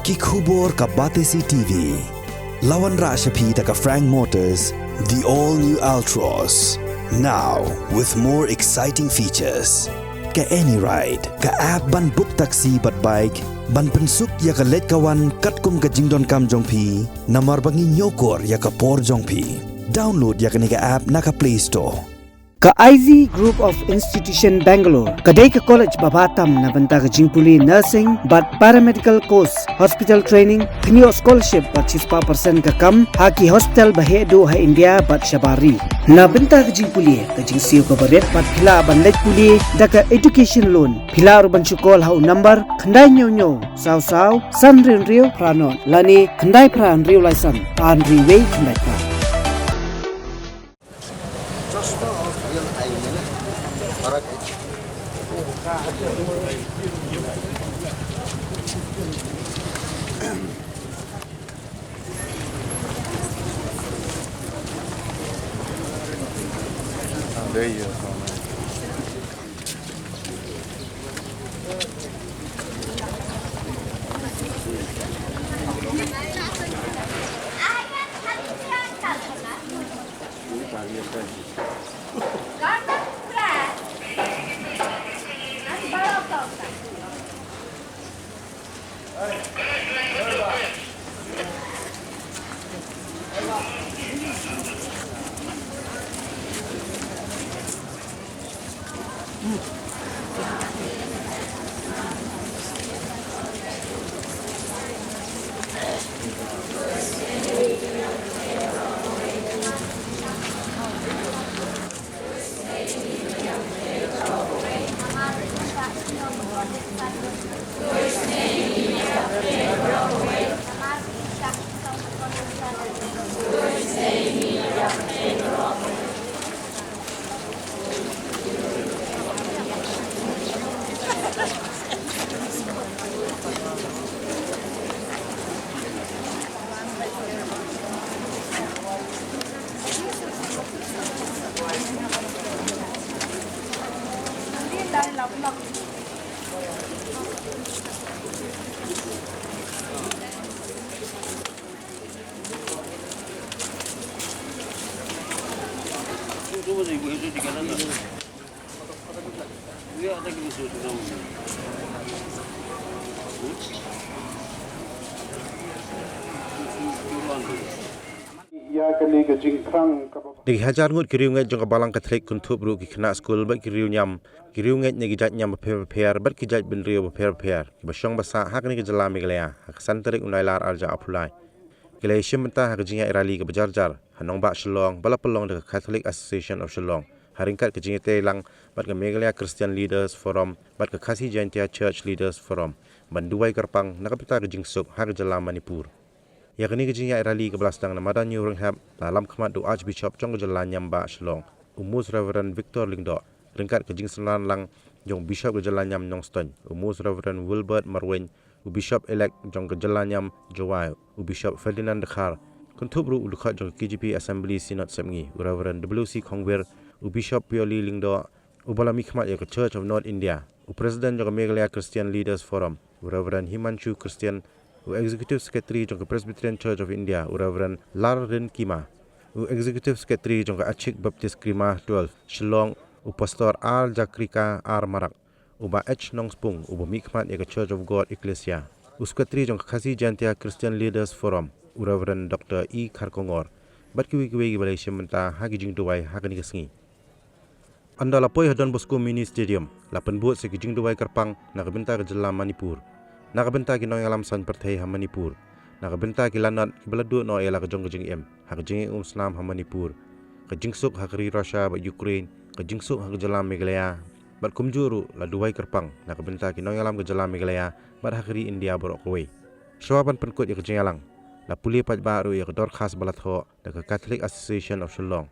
Kikubor ka Batesi TV. Wanrah ka Frank Motors, the all-new Altros. Now, with more exciting features. Ka any ride, ka app ban book taxi bat bike, ban pensuk ya ka let kawan katkum ka jingdon kam jongpi, namar bangi nyokor ya ka por jongpi. Download ya ka ni ka app na ka Play Store. Ka IZ Group of Institution Bangalore, kadai ka college babatam na banta ka jingpuli nursing but paramedical course, hospital training, kniyo scholarship but 6% ka kam, haki hospital bahedo ha India but shabari. Na banta ka jingpuli, ka jingsiyo ka baret but pila ban let puli, da ka education loan, pila ban chukol hau number, kandai nyo, saw, san rio pranon, lani kandai pran rio laisan, an riway kandai pran. There you go. Di Hajar Ngut kiriu ngai jong balang Katolik kuntup ru ki kena skul bat kiriu ngai ne gijat nyam per bat kijat bin rio per ki basong basa hak ni gejala miglea hak santerik unailar arja apulai gele shimta hak jinga irali ke bajarjar hanong ba Shillong balapelong de Catholic Association of Shillong haringkat ke jinga telang bat ke Megalea Christian Leaders Forum bat ke Khasi Jaintia Church Leaders Forum Jingduwai kerpang nakapita ke Jingsuk hak jala Manipur. Ya kini kejingnya irali ke belasdang namadan nyurung hab dalam khmat do Archbishop jong jalan nyamba Shillong umus Reverend Victor Lingdo ringkat kejing selan lang jong Bishop ke jalan nyam Nongston umus Reverend Wilbert Marwin Bishop elect jong ke jalan nyam Jingduwai Bishop Ferdinand Dekhar kuntub ru ulukhat jong KGP Assembly Synod Semngi Reverend WC Khongwir Bishop Pioli Lingdo ubalami khmat ya ke Church of North India President jong Megalea Christian Leaders Forum Reverend Himanshu Christian Executive Secretary jong Presbyterian Church of India Reverend Larin Kima Executive Secretary jong Achik Baptist Krima 12 Shillong Pastor R Jakrika R Marak Uba H Nongspung Uba Mikmat ya Church of God Ecclesia Secretary jong Khasi Jaintia Christian Leaders Forum Reverend Dr. E Kharkongor bat kiwi balai shimenta hagi Jingduwai hagani kesengi anda lapoi hadon Bosco Mini Stadium lapan buat se Jingduwai kerpang nakabenta ke jela Manipur nakabenta ki noy alam san perthai ha Manipur nakabenta ki lanat ki baladu no ela ka jong jing hak jing Islam ha Manipur ka Jingsuk ha kri Russia ba Ukraine ka Jingsuk ha jela Meghalaya bat kumjuru la Duwai kerpang nakabenta ki noy alam ka jela Meghalaya bat ha kri India borok koi swaban penkut ya ka jing alang la puli Paidbah ru ya ka dor khas balat ho da ka Catholic Association of Shillong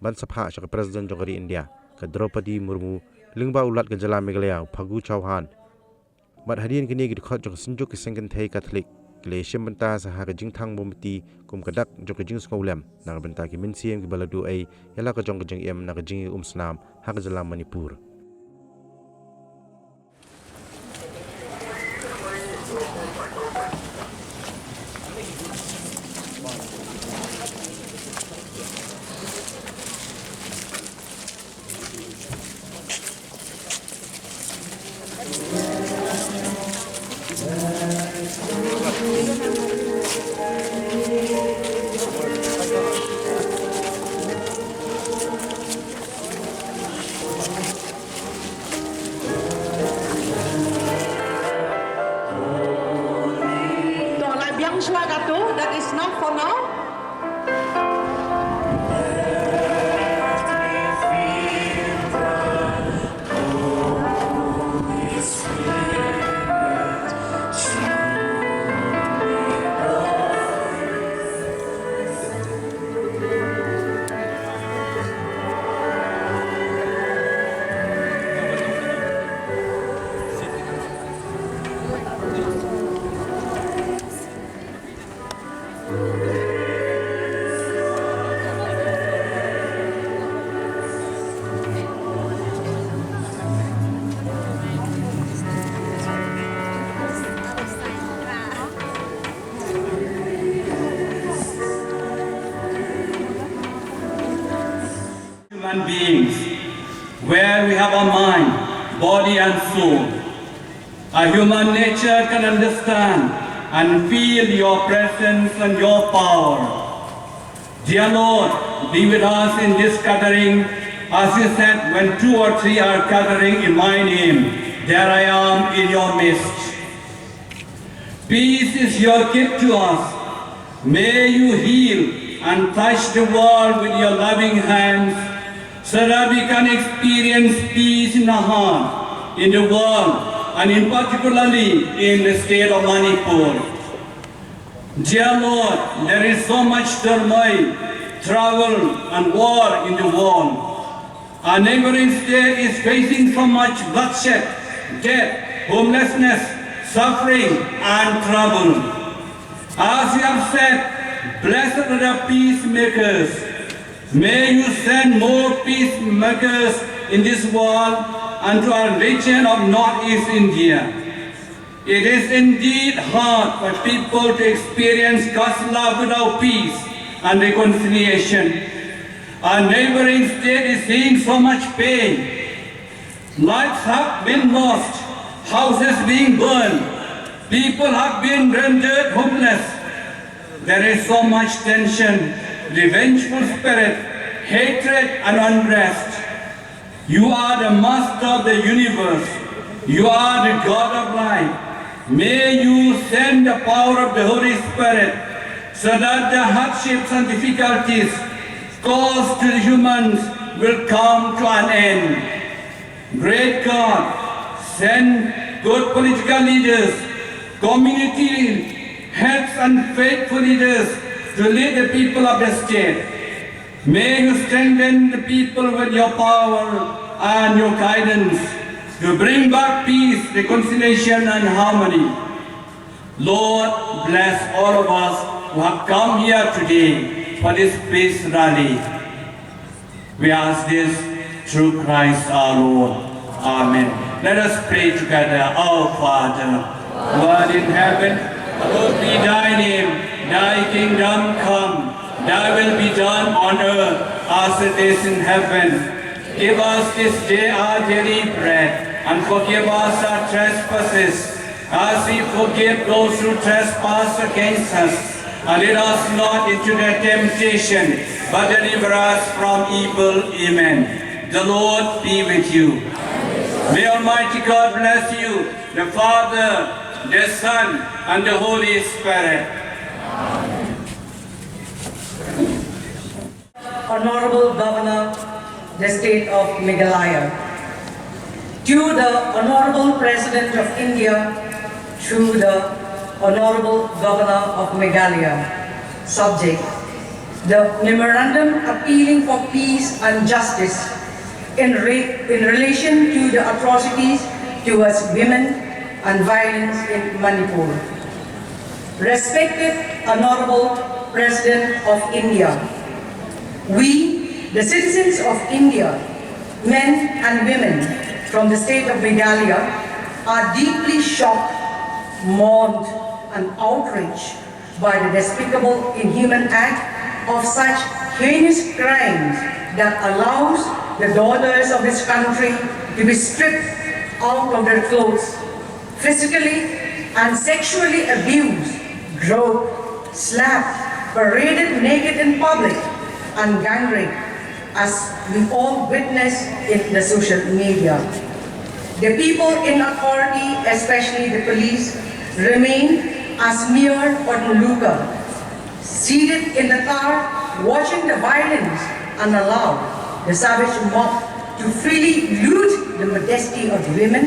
ban sapha sa ka president jong India ka Draupadi Murmu lingba ulat ka jela Meghalaya Phagu Chauhan bat hadian kini gi khot jong sinjuk ki sengken thai Catholic kle shembenta sa ha ka jingthang bomti kum kadak jong ka jing skolem na benta ki minsiem ki baladu ai yala ka jong jing em na ka jing snam ha ka jela Manipur That is not for now. Human beings, where we have a mind, body and soul. A human nature can understand and feel your presence and your power. Dear Lord, be with us in this gathering. As you said, when 2 or 3 are gathering in my name, there I am in your midst. Peace is your gift to us. May you heal and touch the world with your loving hands, so that we can experience peace in our heart, in the world, and in particularly in the state of Manipur. Dear Lord, there is so much turmoil, trouble, and war in the world. Our neighboring state is facing so much bloodshed, death, homelessness, suffering, and trouble. As you have said, blessed are the peacemakers. May you send more peacemakers in this world and to our region of Northeast India. It is indeed hard for people to experience God's love without peace and reconciliation. Our neighboring state is seeing so much pain. Lives have been lost, houses being burned, people have been rendered homeless. There is so much tension, revengeful spirit, hatred and unrest. You are the master of the universe. You are the God of life. May you send the power of the Holy Spirit so that the hardships and difficulties caused to the humans will come to an end. Great God, send good political leaders, community heads and faithful leaders to lead the people of the state. May you strengthen the people with your power and your guidance to bring back peace, reconciliation and harmony. Lord, bless all of us who have come here today for this peace rally. We ask this through Christ our Lord. Amen. Let us pray together. Our Father, who art in heaven, hallowed be thy name. Thy kingdom come. Thy will be done on earth as it is in heaven. Give us this day our daily bread, and forgive us our trespasses, as we forgive those who trespass against us. And lead us not into the temptation, but deliver us from evil. Amen. The Lord be with you. May Almighty God bless you, the Father, the Son, and the Holy Spirit. Honorable Governor, the State of Meghalaya. To the Honorable President of India, through the Honorable Governor of Meghalaya. Subject: the memorandum appealing for peace and justice in relation to the atrocities towards women and violence in Manipur. Respected Honorable President of India, we, the citizens of India, men and women from the state of Meghalaya, are deeply shocked, mourned, and outraged by the despicable, inhuman act of such heinous crimes that allows the daughters of this country to be stripped out of their clothes, physically and sexually abused, groped, slapped, paraded naked in public, and gang raped, as we all witness in the social media. The people in authority, especially the police, remain as mere onlooker, seated in the car, watching the violence and allow the savage mob to freely loot the modesty of the women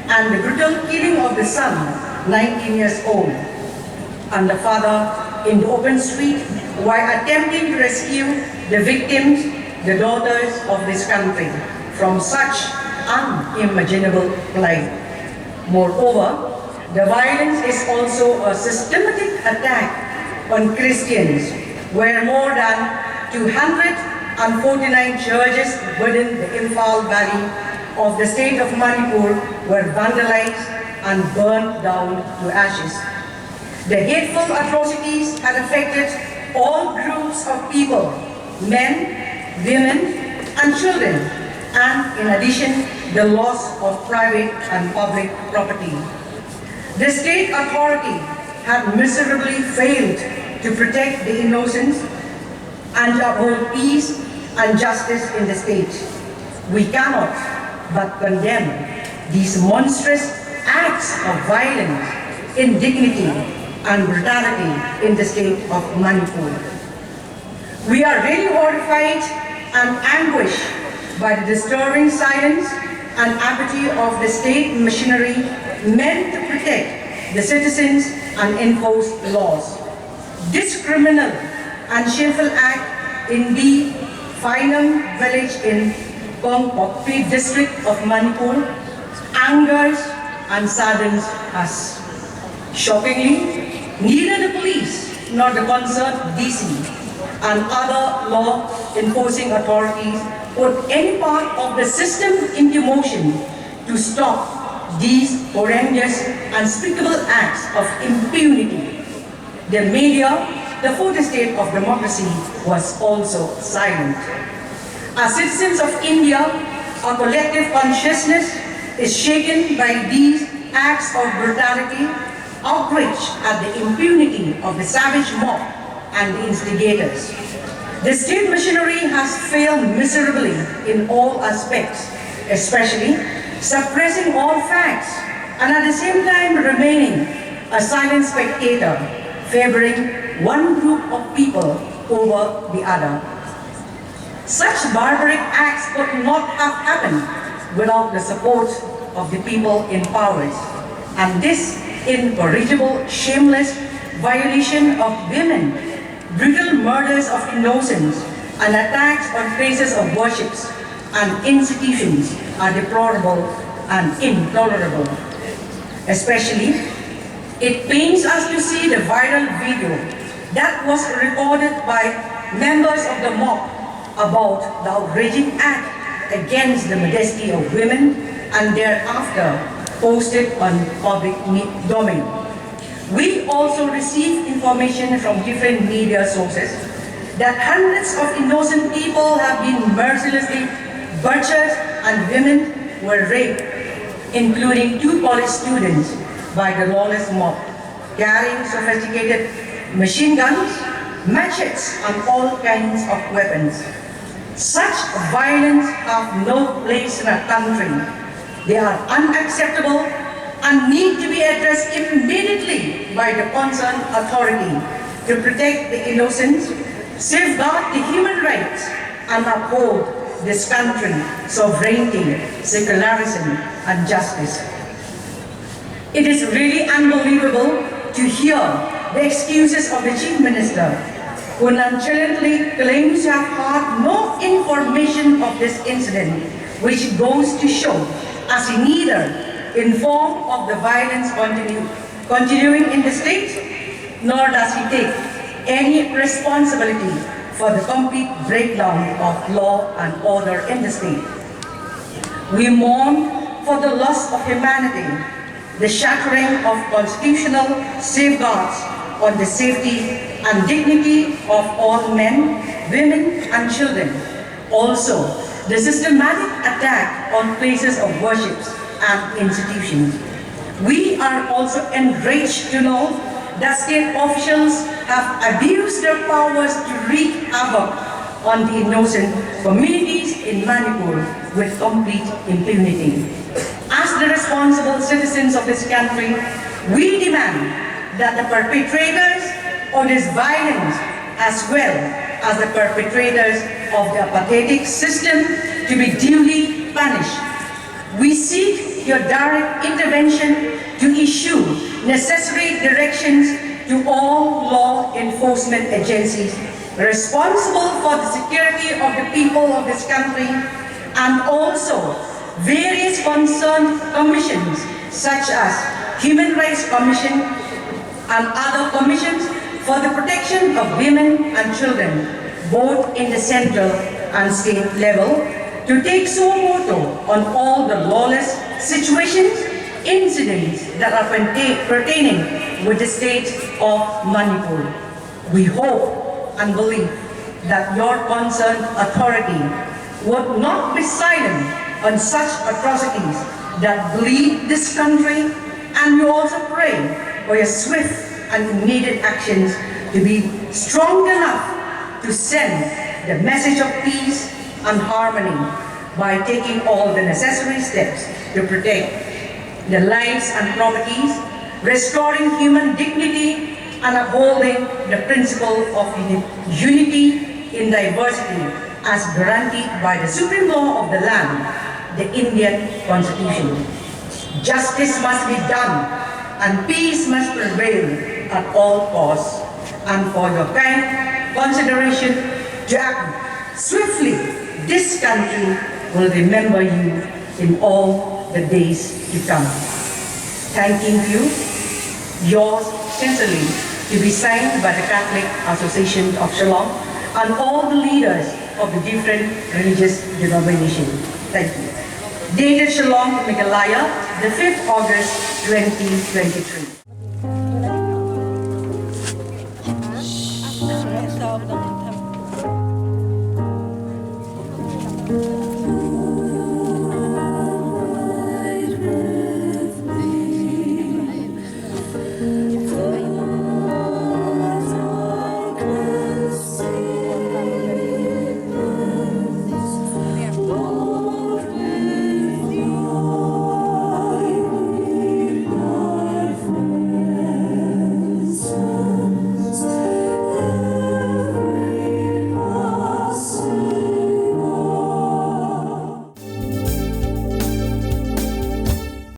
and the brutal killing of the son, 19 years old, and the father in the open street while attempting to rescue the victims, the daughters of this country, from such unimaginable plight. Moreover, the violence is also a systematic attack on Christians, where more than 249 churches within the Imphal Valley of the state of Manipur were vandalized and burned down to ashes. The hateful atrocities had affected all groups of people, men, women, and children, and in addition, the loss of private and public property. The state authority had miserably failed to protect the innocents and to uphold peace and justice in the state. We cannot but condemn these monstrous acts of violence, indignity, and brutality in the state of Manipur. We are really horrified and anguished by the disturbing silence and apathy of the state machinery meant to protect the citizens and enforce laws. This criminal and shameful act in the Pynlong village in Pynlong district of Manipur angers and saddens us. Shockingly, neither the police nor the concerned DC and other law enforcing authorities put any part of the system into motion to stop these horrendous, unspeakable acts of impunity. The media, the fourth state of democracy, was also silent. As citizens of India, our collective consciousness is shaken by these acts of brutality, outrage at the impunity of the savage mob and the instigators. The state machinery has failed miserably in all aspects, especially suppressing all facts and at the same time remaining a silent spectator, favoring one group of people over the other. Such barbaric acts could not have happened without the support of the people in power, and this incorrigible, shameless violation of women, brutal murders of innocents, and attacks on places of worships and institutions are deplorable and intolerable. Especially, it pains us to see the viral video that was recorded by members of the mob about the outraging act against the modesty of women and thereafter posted on public domain. We also received information from different media sources that hundreds of innocent people have been mercilessly butchered and women were raped, including 2 college students by the lawless mob, carrying sophisticated machine guns, machetes, and all kinds of weapons. Such violence have no place in our country. They are unacceptable and need to be addressed immediately by the concerned authority to protect the innocents, safeguard the human rights, and uphold this country's sovereignty, secularism, and justice. It is really unbelievable to hear the excuses of the Chief Minister, who nonchalantly claims to have had no information of this incident, which goes to show, as he neither informed of the violence continuing in the state, nor does he take any responsibility for the complete breakdown of law and order in the state. We mourn for the loss of humanity, the shattering of constitutional safeguards on the safety and dignity of all men, women, and children. Also, the systematic attack on places of worship and institutions. We are also enraged to know that state officials have abused their powers to wreak havoc on the innocent communities in Manipur with complete impunity. As the responsible citizens of this country, we demand that the perpetrators of this violence, as well as the perpetrators of the pathetic system, to be duly punished. We seek your direct intervention to issue necessary directions to all law enforcement agencies responsible for the security of the people of this country, and also various concerned commissions such as Human Rights Commission and other commissions for the protection of women and children, both in the central and state level, to take suo motu on all the lawless situations, incidents that are pertaining with the state of Manipur. We hope and believe that your concerned authority would not be silent on such atrocities that bleed this country, and we also pray for your swift and immediate actions to be strong enough to send the message of peace and harmony by taking all the necessary steps to protect the lives and properties, restoring human dignity, and upholding the principle of unity in diversity as guaranteed by the supreme law of the land, the Indian Constitution. Justice must be done and peace must prevail at all costs, and for your kind consideration to act swiftly, this country will remember you in all the days to come. Thanking you, yours sincerely, to be signed by the Catholic Association of Shillong and all the leaders of the different religious denominations. Thank you. Dated Shillong, Meghalaya, the 5th August 2023.